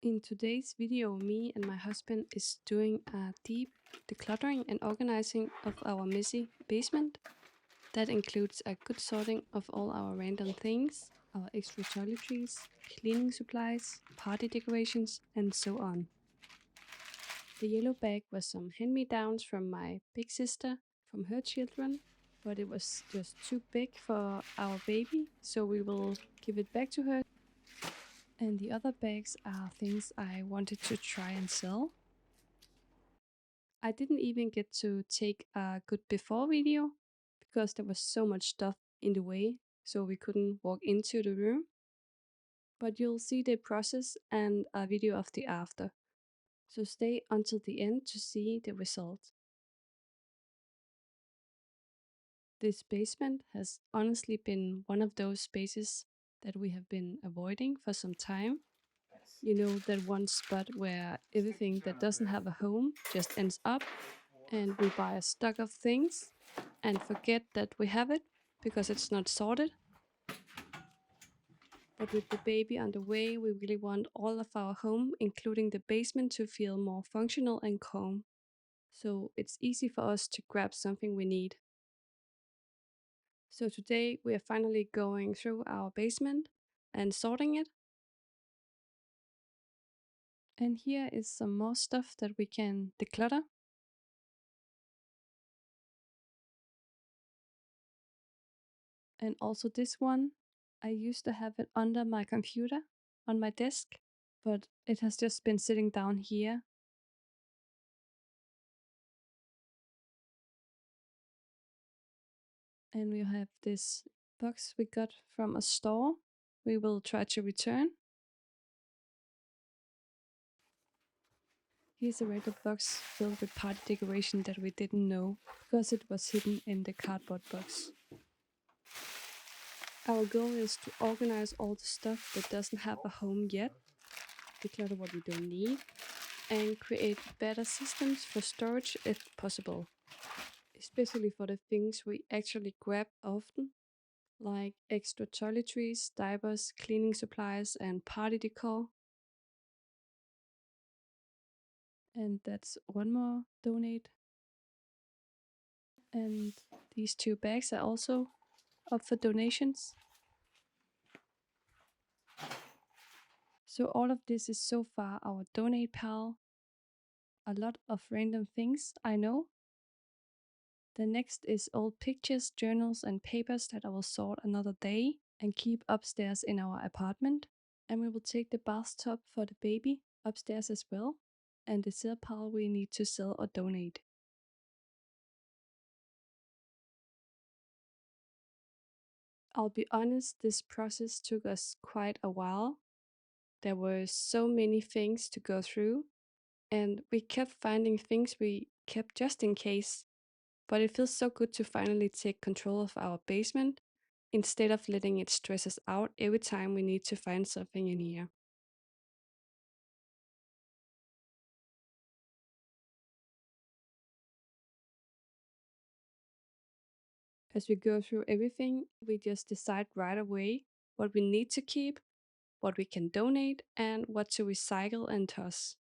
In today's video, me and my husband is doing a deep decluttering and organizing of our messy basement. That includes a good sorting of all our random things, our extra toiletries, cleaning supplies, party decorations, and so on. The yellow bag was some hand-me-downs from my big sister, from her children, but it was just too big for our baby, so we will give it back to her. And the other bags are things I wanted to try and sell. I didn't even get to take a good before video because there was so much stuff in the way, so we couldn't walk into the room. But you'll see the process and a video of the after. So stay until the end to see the result. This basement has honestly been one of those spaces that we have been avoiding for some time. You know, that one spot where everything that doesn't have a home just ends up, and we buy a stock of things and forget that we have it because it's not sorted. But with the baby on the way, we really want all of our home, including the basement, to feel more functional and calm. So it's easy for us to grab something we need. So today we are finally going through our basement and sorting it. And here is some more stuff that we can declutter. And also this one, I used to have it under my computer on my desk, but it has just been sitting down here. And we have this box we got from a store we will try to return. Here's a regular box filled with party decoration that we didn't know because it was hidden in the cardboard box. Our goal is to organize all the stuff that doesn't have a home yet, declutter what we don't need, and create better systems for storage if possible, especially for the things we actually grab often, like extra toiletries, diapers, cleaning supplies, and party decor. And that's one more donate. And these two bags are also up for donations. So all of this is so far our donate pile. A lot of random things, I know. The next is old pictures, journals, and papers that I will sort another day and keep upstairs in our apartment. And we will take the bathtub for the baby upstairs as well, and the sale pile we need to sell or donate. I'll be honest, this process took us quite a while. There were so many things to go through, and we kept finding things we kept just in case. But it feels so good to finally take control of our basement instead of letting it stress us out every time we need to find something in here. As we go through everything, we just decide right away what we need to keep, what we can donate, and what to recycle and toss.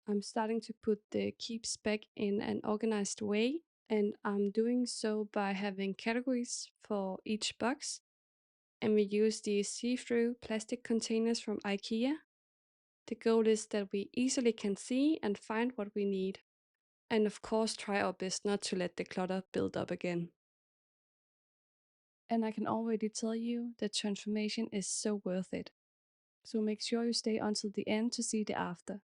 I'm starting to put the keeps back in an organized way, and I'm doing so by having categories for each box. And we use these see-through plastic containers from IKEA. The goal is that we easily can see and find what we need. And of course, try our best not to let the clutter build up again. And I can already tell you the transformation is so worth it. So make sure you stay until the end to see the after.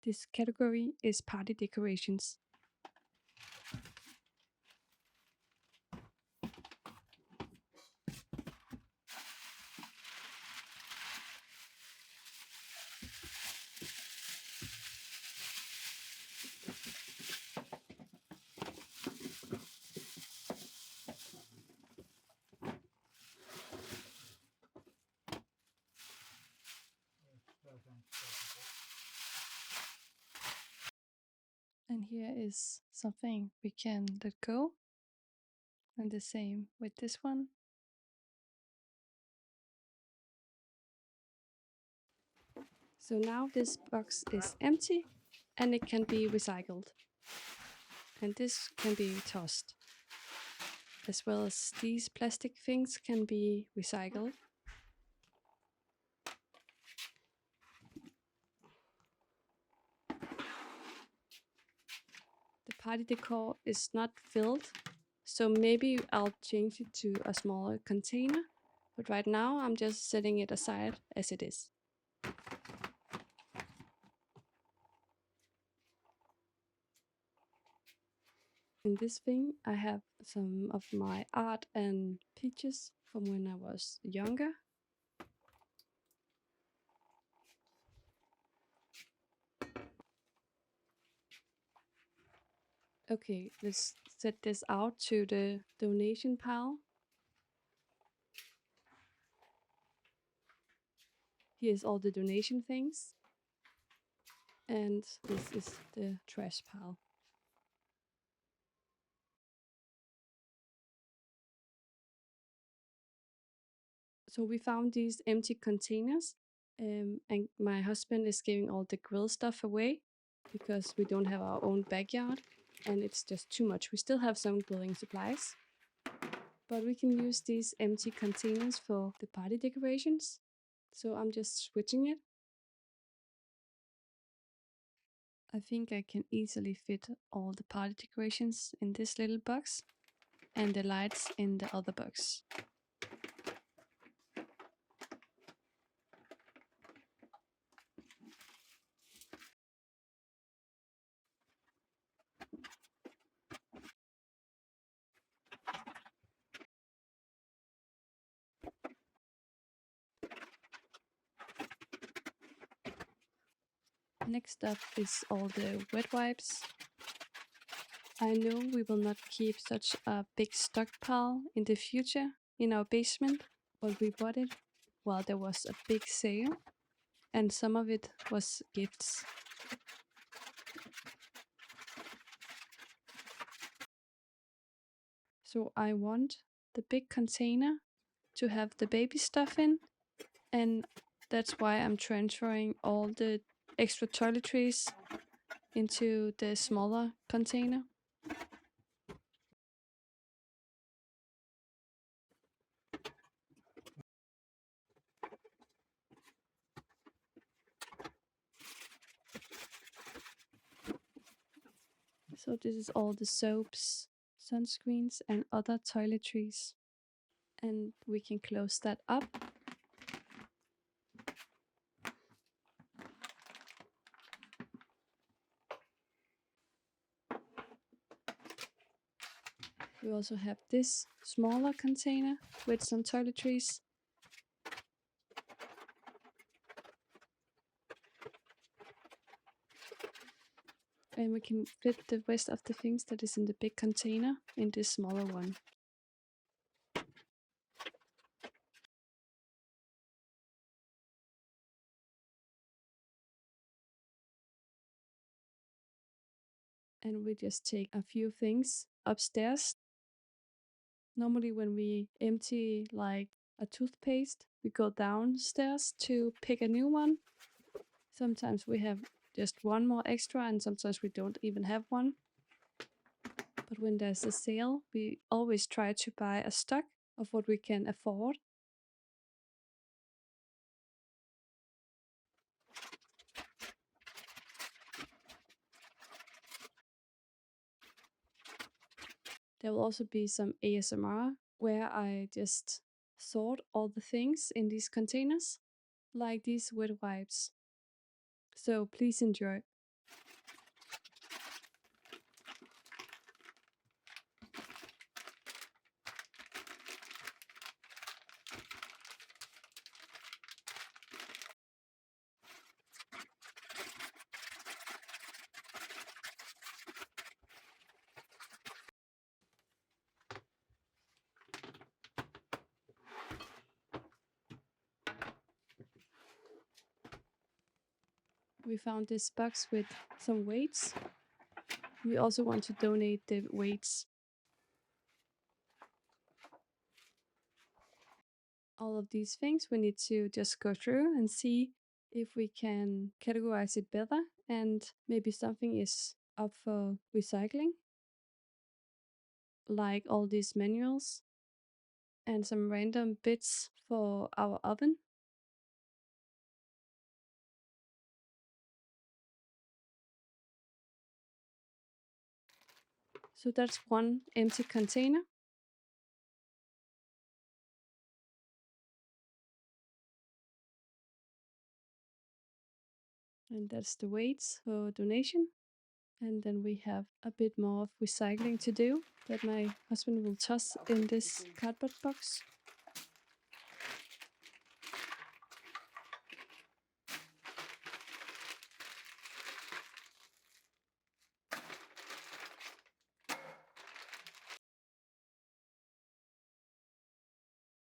This category is party decorations. And here is something we can let go. And the same with this one. So now this box is empty and it can be recycled. And this can be tossed. As well as these plastic things can be recycled. The party decor is not filled, so maybe I'll change it to a smaller container. But right now I'm just setting it aside as it is. In this thing I have some of my art and pictures from when I was younger. Okay, let's set this out to the donation pile. Here's all the donation things. And this is the trash pile. So we found these empty containers, and my husband is giving all the grill stuff away because we don't have our own backyard and it's just too much. We still have some grilling supplies, but we can use these empty containers for the party decorations. So I'm just switching it. I think I can easily fit all the party decorations in this little box and the lights in the other box. Next up is all the wet wipes. I know we will not keep such a big stockpile in the future in our basement, but we bought it while there was a big sale, and some of it was gifts. So I want the big container to have the baby stuff in, and that's why I'm transferring all the extra toiletries into the smaller container. So this is all the soaps, sunscreens and other toiletries. And we can close that up. We also have this smaller container with some toiletries. And we can fit the rest of the things that is in the big container in this smaller one. And we just take a few things upstairs. Normally when we empty like a toothpaste, we go downstairs to pick a new one. Sometimes we have just one more extra and sometimes we don't even have one. But when there's a sale, we always try to buy a stock of what we can afford. There will also be some ASMR where I just sort all the things in these containers, like these wet wipes. So please enjoy. We found this box with some weights. We also want to donate the weights. all of these things, we need to just go through and see if we can categorize it better and maybe something is up for recycling, like all these manuals and some random bits for our oven. So that's one empty container. And that's the weights for donation. And then we have a bit more of recycling to do that my husband will toss in this cardboard box.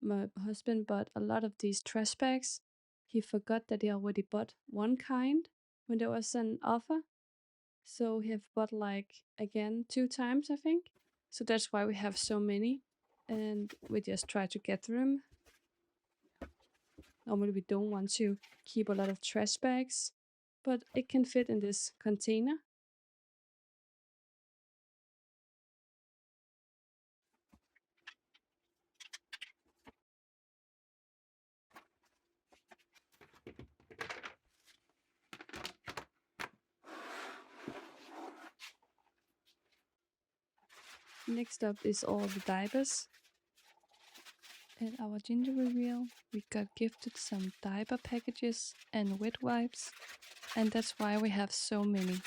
My husband bought a lot of these trash bags. He forgot that he already bought one kind when there was an offer. So he have bought like again 2 times, I think. So that's why we have so many. And we just try to get through them. Normally we don't want to keep a lot of trash bags, but it can fit in this container. Next up is all the diapers. At our ginger reveal, we got gifted some diaper packages and wet wipes, and that's why we have so many.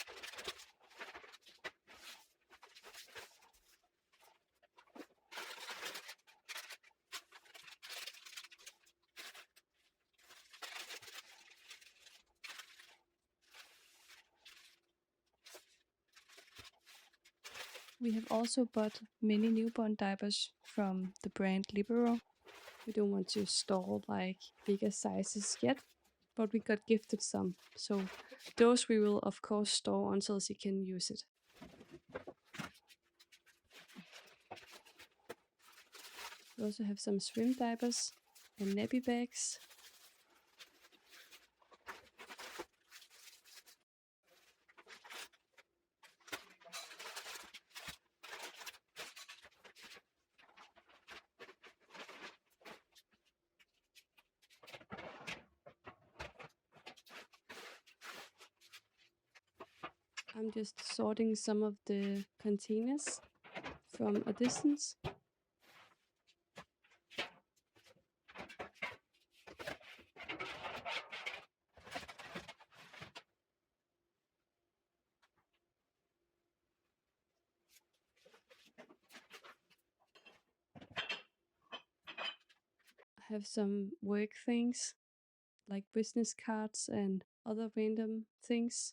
We have also bought many newborn diapers from the brand Libero. We don't want to store like bigger sizes yet, but we got gifted some. So those we will of course store until she can use it. We also have some swim diapers and nappy bags. I'm just sorting some of the containers from a distance. I have some work things like business cards and other random things.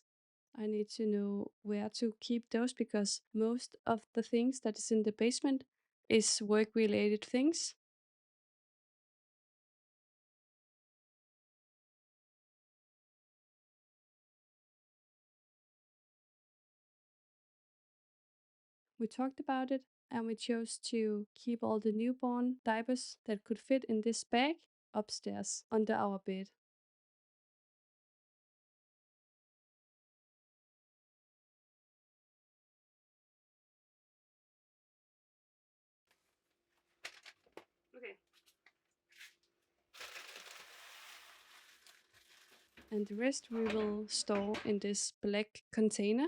I need to know where to keep those because most of the things that is in the basement is work related things. We talked about it and we chose to keep all the newborn diapers that could fit in this bag upstairs under our bed. Okay. And the rest we will store in this black container.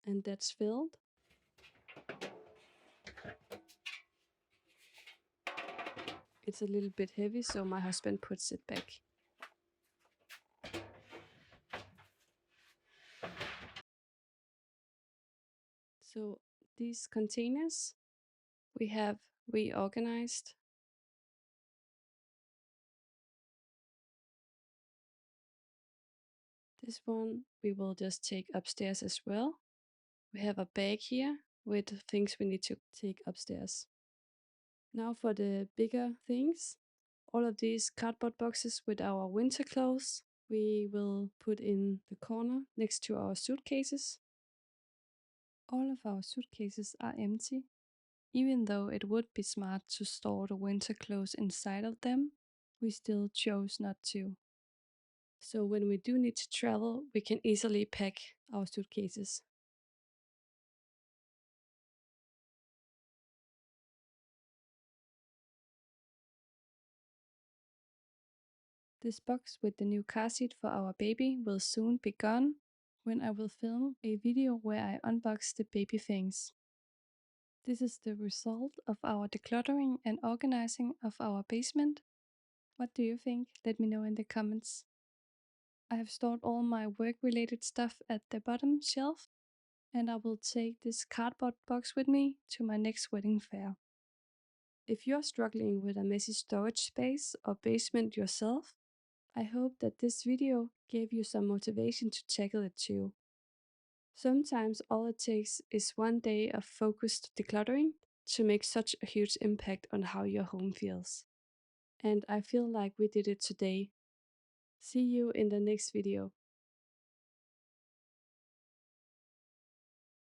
And that's filled. It's a little bit heavy, so my husband puts it back. So these containers we have reorganized. This one we will just take upstairs as well. We have a bag here with things we need to take upstairs. Now for the bigger things. All of these cardboard boxes with our winter clothes, we will put in the corner next to our suitcases. All of our suitcases are empty, even though it would be smart to store the winter clothes inside of them, we still chose not to. So when we do need to travel, we can easily pack our suitcases. This box with the new car seat for our baby will soon be gone when I will film a video where I unbox the baby things. This is the result of our decluttering and organizing of our basement. What do you think? Let me know in the comments. I have stored all my work related stuff at the bottom shelf, and I will take this cardboard box with me to my next wedding fair. If you're struggling with a messy storage space or basement yourself, I hope that this video gave you some motivation to tackle it too. Sometimes all it takes is one day of focused decluttering to make such a huge impact on how your home feels. And I feel like we did it today. See you in the next video.